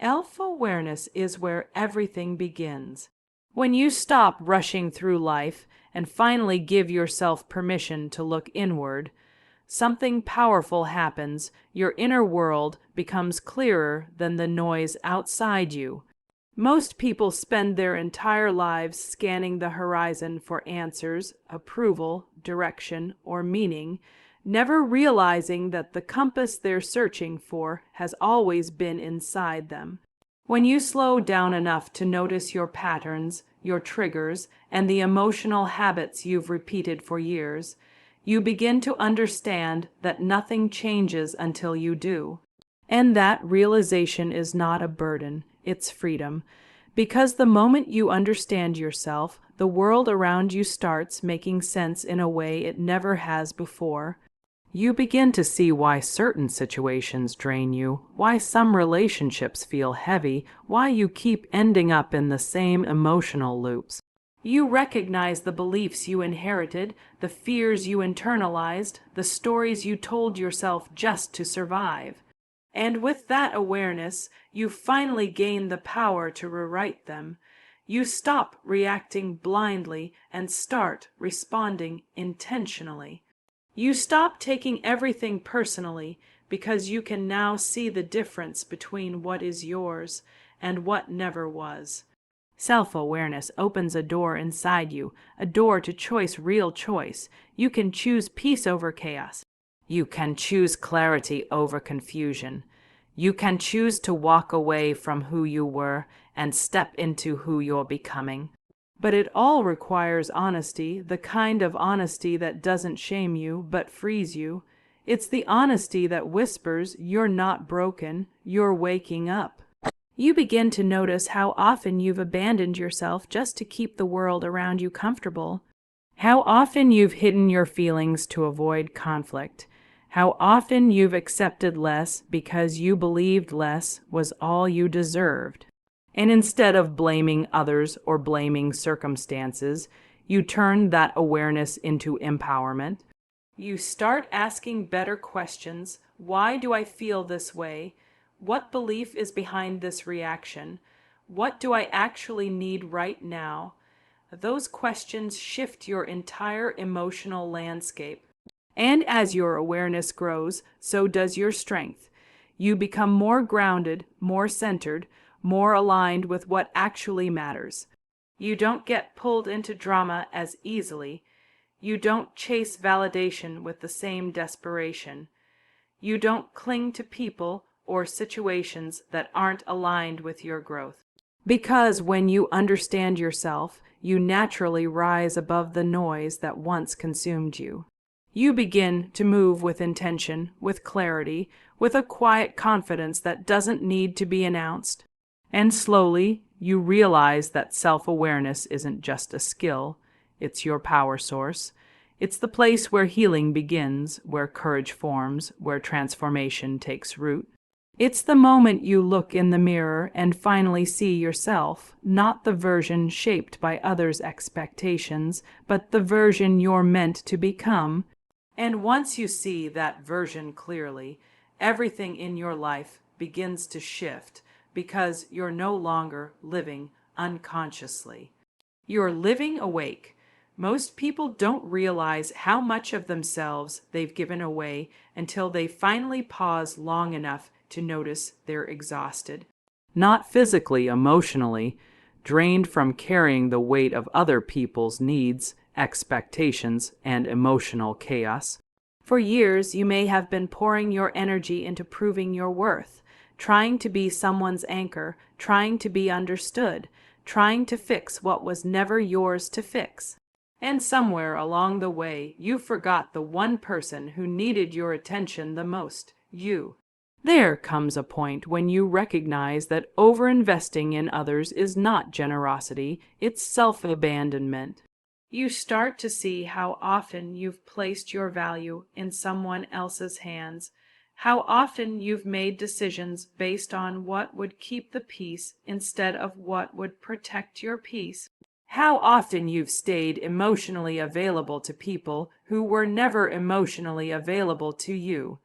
Self-awareness is where everything begins. When you stop rushing through life and finally give yourself permission to look inward, something powerful happens. Your inner world becomes clearer than the noise outside you. Most people spend their entire lives scanning the horizon for answers, approval, direction, or meaning, never realizing that the compass they're searching for has always been inside them. When you slow down enough to notice your patterns, your triggers, and the emotional habits you've repeated for years, you begin to understand that nothing changes until you do. And that realization is not a burden, it's freedom. Because the moment you understand yourself, the world around you starts making sense in a way it never has before. You begin to see why certain situations drain you, why some relationships feel heavy, why you keep ending up in the same emotional loops. You recognize the beliefs you inherited, the fears you internalized, the stories you told yourself just to survive. And with that awareness, you finally gain the power to rewrite them. You stop reacting blindly and start responding intentionally. You stop taking everything personally because you can now see the difference between what is yours and what never was. Self-awareness opens a door inside you, a door to real choice. You can choose peace over chaos. You can choose clarity over confusion. You can choose to walk away from who you were and step into who you're becoming. But it all requires honesty, the kind of honesty that doesn't shame you but frees you. It's the honesty that whispers, "You're not broken, you're waking up." You begin to notice how often you've abandoned yourself just to keep the world around you comfortable. How often you've hidden your feelings to avoid conflict. How often you've accepted less because you believed less was all you deserved. And instead of blaming others or blaming circumstances, you turn that awareness into empowerment. You start asking better questions. Why do I feel this way? What belief is behind this reaction? What do I actually need right now? Those questions shift your entire emotional landscape. And as your awareness grows, so does your strength. You become more grounded, more centered, more aligned with what actually matters. You don't get pulled into drama as easily. You don't chase validation with the same desperation. You don't cling to people or situations that aren't aligned with your growth. Because when you understand yourself, you naturally rise above the noise that once consumed you. You begin to move with intention, with clarity, with a quiet confidence that doesn't need to be announced. And slowly, you realize that self-awareness isn't just a skill, it's your power source. It's the place where healing begins, where courage forms, where transformation takes root. It's the moment you look in the mirror and finally see yourself, not the version shaped by others' expectations, but the version you're meant to become. And once you see that version clearly, everything in your life begins to shift because you're no longer living unconsciously. You're living awake. Most people don't realize how much of themselves they've given away until they finally pause long enough to notice they're exhausted. Not physically, emotionally, drained from carrying the weight of other people's needs, expectations, and emotional chaos. For years, you may have been pouring your energy into proving your worth, trying to be someone's anchor, trying to be understood, trying to fix what was never yours to fix. And somewhere along the way, you forgot the one person who needed your attention the most, you. There comes a point when you recognize that over-investing in others is not generosity, it's self-abandonment. You start to see how often you've placed your value in someone else's hands, how often you've made decisions based on what would keep the peace instead of what would protect your peace. How often you've stayed emotionally available to people who were never emotionally available to you.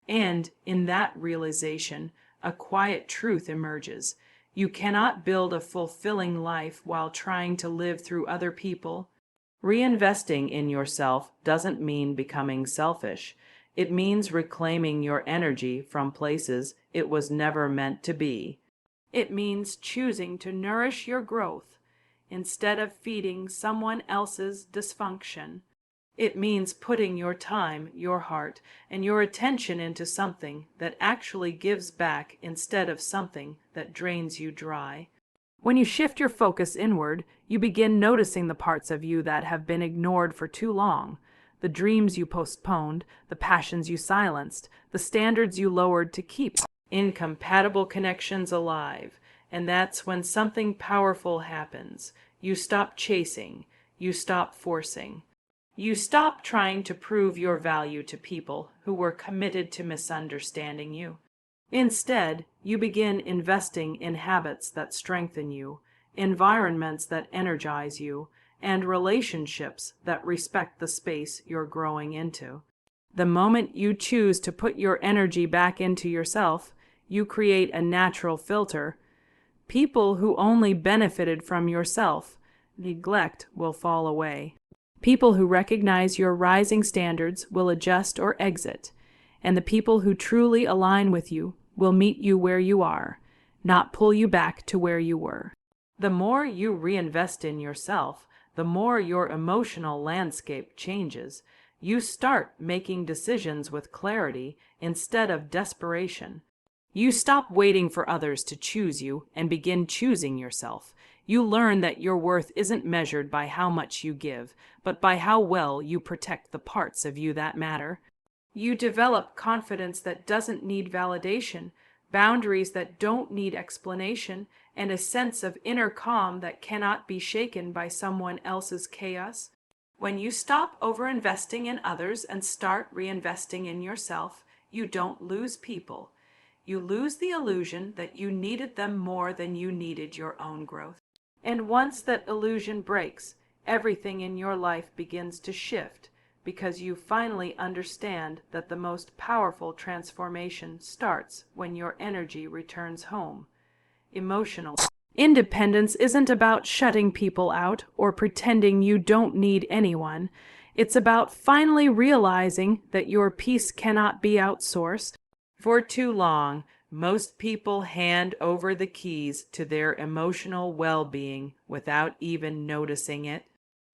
And in that realization, a quiet truth emerges. You cannot build a fulfilling life while trying to live through other people. Reinvesting in yourself doesn't mean becoming selfish. It means reclaiming your energy from places it was never meant to be. It means choosing to nourish your growth instead of feeding someone else's dysfunction. It means putting your time, your heart, and your attention into something that actually gives back instead of something that drains you dry. When you shift your focus inward, you begin noticing the parts of you that have been ignored for too long, the dreams you postponed, the passions you silenced, the standards you lowered to keep incompatible connections alive. And that's when something powerful happens. You stop chasing, you stop forcing. You stop trying to prove your value to people who were committed to misunderstanding you. Instead, you begin investing in habits that strengthen you, environments that energize you, and relationships that respect the space you're growing into. The moment you choose to put your energy back into yourself, you create a natural filter. People who only benefited from your self-neglect will fall away. People who recognize your rising standards will adjust or exit, and the people who truly align with you will meet you where you are, not pull you back to where you were. The more you reinvest in yourself, the more your emotional landscape changes. You start making decisions with clarity instead of desperation. You stop waiting for others to choose you and begin choosing yourself. You learn that your worth isn't measured by how much you give, but by how well you protect the parts of you that matter. You develop confidence that doesn't need validation, boundaries that don't need explanation, and a sense of inner calm that cannot be shaken by someone else's chaos. When you stop overinvesting in others and start reinvesting in yourself, you don't lose people. You lose the illusion that you needed them more than you needed your own growth. And once that illusion breaks, everything in your life begins to shift, because you finally understand that the most powerful transformation starts when your energy returns home. Emotional independence isn't about shutting people out or pretending you don't need anyone. It's about finally realizing that your peace cannot be outsourced. For too long, most people hand over the keys to their emotional well-being without even noticing it.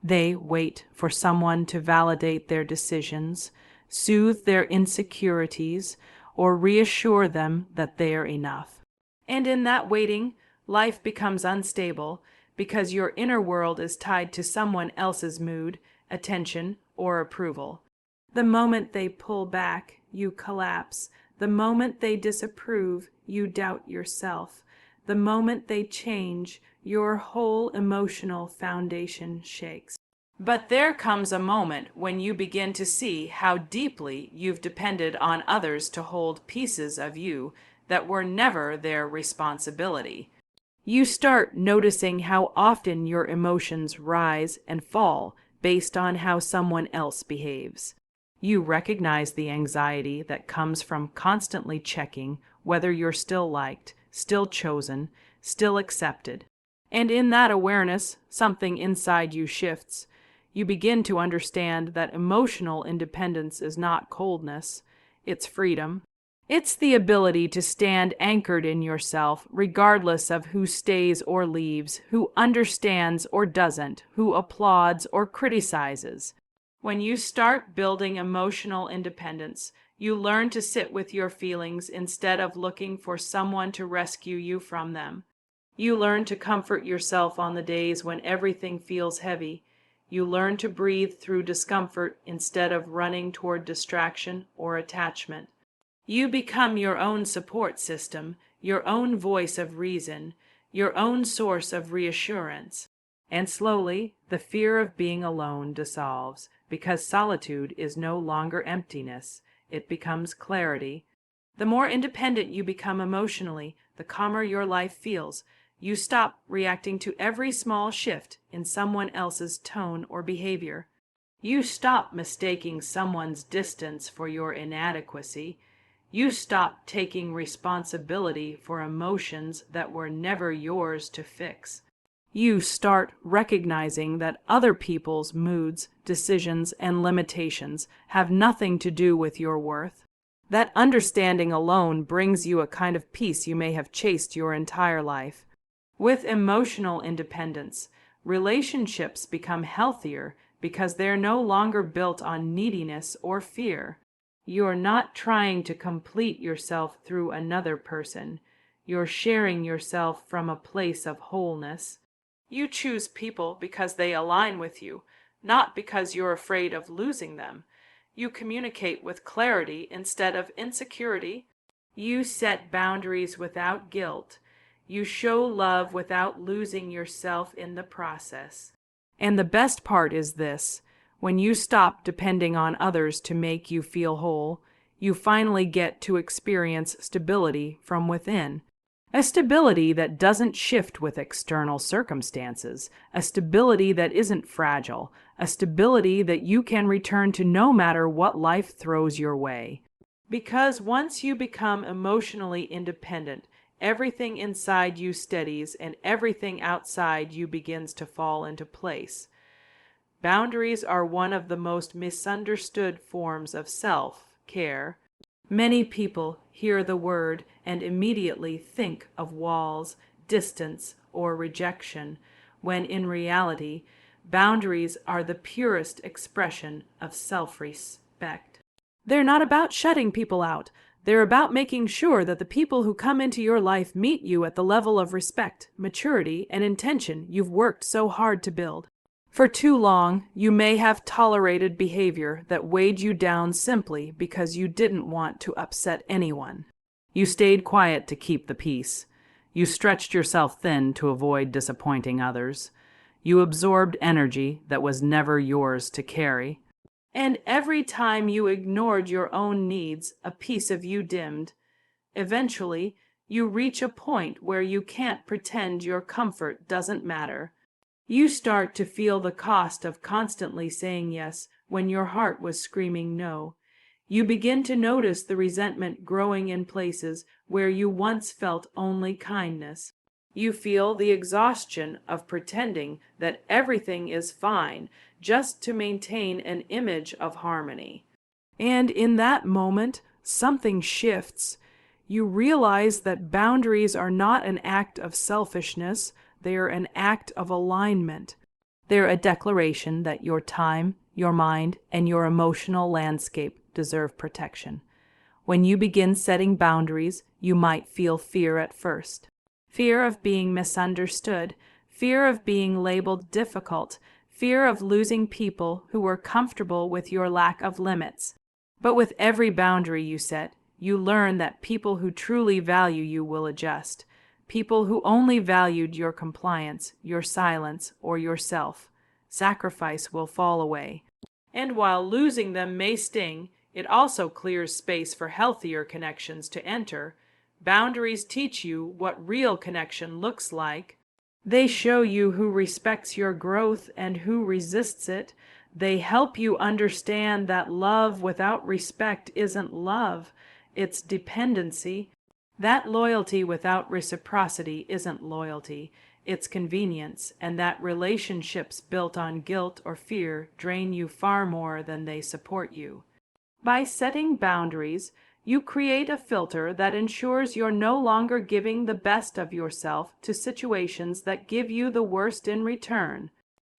They wait for someone to validate their decisions, soothe their insecurities, or reassure them that they are enough. And in that waiting, life becomes unstable because your inner world is tied to someone else's mood, attention, or approval. The moment they pull back, you collapse. The moment they disapprove, you doubt yourself. The moment they change, your whole emotional foundation shakes. But there comes a moment when you begin to see how deeply you've depended on others to hold pieces of you that were never their responsibility. You start noticing how often your emotions rise and fall based on how someone else behaves. You recognize the anxiety that comes from constantly checking whether you're still liked, still chosen, still accepted. And in that awareness, something inside you shifts. You begin to understand that emotional independence is not coldness, it's freedom. It's the ability to stand anchored in yourself regardless of who stays or leaves, who understands or doesn't, who applauds or criticizes. When you start building emotional independence, you learn to sit with your feelings instead of looking for someone to rescue you from them. You learn to comfort yourself on the days when everything feels heavy. You learn to breathe through discomfort instead of running toward distraction or attachment. You become your own support system, your own voice of reason, your own source of reassurance. And slowly, the fear of being alone dissolves, because solitude is no longer emptiness, it becomes clarity. The more independent you become emotionally, the calmer your life feels. You stop reacting to every small shift in someone else's tone or behavior. You stop mistaking someone's distance for your inadequacy. You stop taking responsibility for emotions that were never yours to fix. You start recognizing that other people's moods, decisions, and limitations have nothing to do with your worth. That understanding alone brings you a kind of peace you may have chased your entire life. With emotional independence, relationships become healthier because they're no longer built on neediness or fear. You're not trying to complete yourself through another person. You're sharing yourself from a place of wholeness. You choose people because they align with you, not because you're afraid of losing them. You communicate with clarity instead of insecurity. You set boundaries without guilt. You show love without losing yourself in the process. And the best part is this: when you stop depending on others to make you feel whole, you finally get to experience stability from within. A stability that doesn't shift with external circumstances, a stability that isn't fragile, a stability that you can return to no matter what life throws your way. Because once you become emotionally independent, everything inside you steadies and everything outside you begins to fall into place. Boundaries are one of the most misunderstood forms of self-care. Many people hear the word and immediately think of walls, distance, or rejection, when in reality, boundaries are the purest expression of self-respect. They're not about shutting people out. They're about making sure that the people who come into your life meet you at the level of respect, maturity, and intention you've worked so hard to build. For too long, you may have tolerated behavior that weighed you down simply because you didn't want to upset anyone. You stayed quiet to keep the peace. You stretched yourself thin to avoid disappointing others. You absorbed energy that was never yours to carry. And every time you ignored your own needs, a piece of you dimmed. Eventually, you reach a point where you can't pretend your comfort doesn't matter. You start to feel the cost of constantly saying yes when your heart was screaming no. You begin to notice the resentment growing in places where you once felt only kindness. You feel the exhaustion of pretending that everything is fine just to maintain an image of harmony. And in that moment, something shifts. You realize that boundaries are not an act of selfishness. They are an act of alignment. They're a declaration that your time, your mind, and your emotional landscape deserve protection. When you begin setting boundaries, you might feel fear at first. Fear of being misunderstood, fear of being labeled difficult, fear of losing people who were comfortable with your lack of limits. But with every boundary you set, you learn that people who truly value you will adjust. People who only valued your compliance, your silence, or yourself. Sacrifice will fall away. And while losing them may sting, it also clears space for healthier connections to enter. Boundaries teach you what real connection looks like. They show you who respects your growth and who resists it. They help you understand that love without respect isn't love, it's dependency. That loyalty without reciprocity isn't loyalty, it's convenience, and that relationships built on guilt or fear drain you far more than they support you. By setting boundaries, you create a filter that ensures you're no longer giving the best of yourself to situations that give you the worst in return.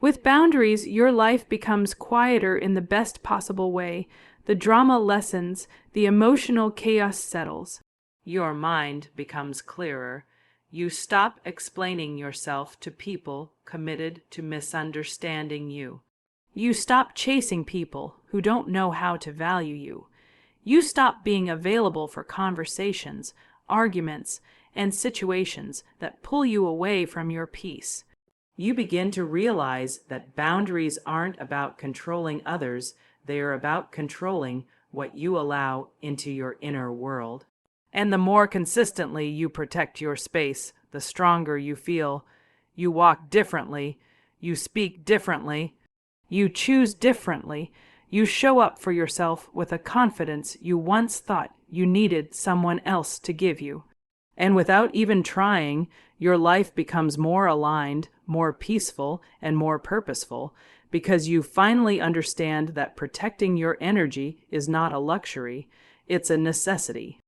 With boundaries, your life becomes quieter in the best possible way. The drama lessens, the emotional chaos settles. Your mind becomes clearer. You stop explaining yourself to people committed to misunderstanding you. You stop chasing people who don't know how to value you. You stop being available for conversations, arguments, and situations that pull you away from your peace. You begin to realize that boundaries aren't about controlling others, they are about controlling what you allow into your inner world. And the more consistently you protect your space, the stronger you feel. You walk differently. You speak differently. You choose differently. You show up for yourself with a confidence you once thought you needed someone else to give you. And without even trying, your life becomes more aligned, more peaceful, and more purposeful because you finally understand that protecting your energy is not a luxury, it's a necessity.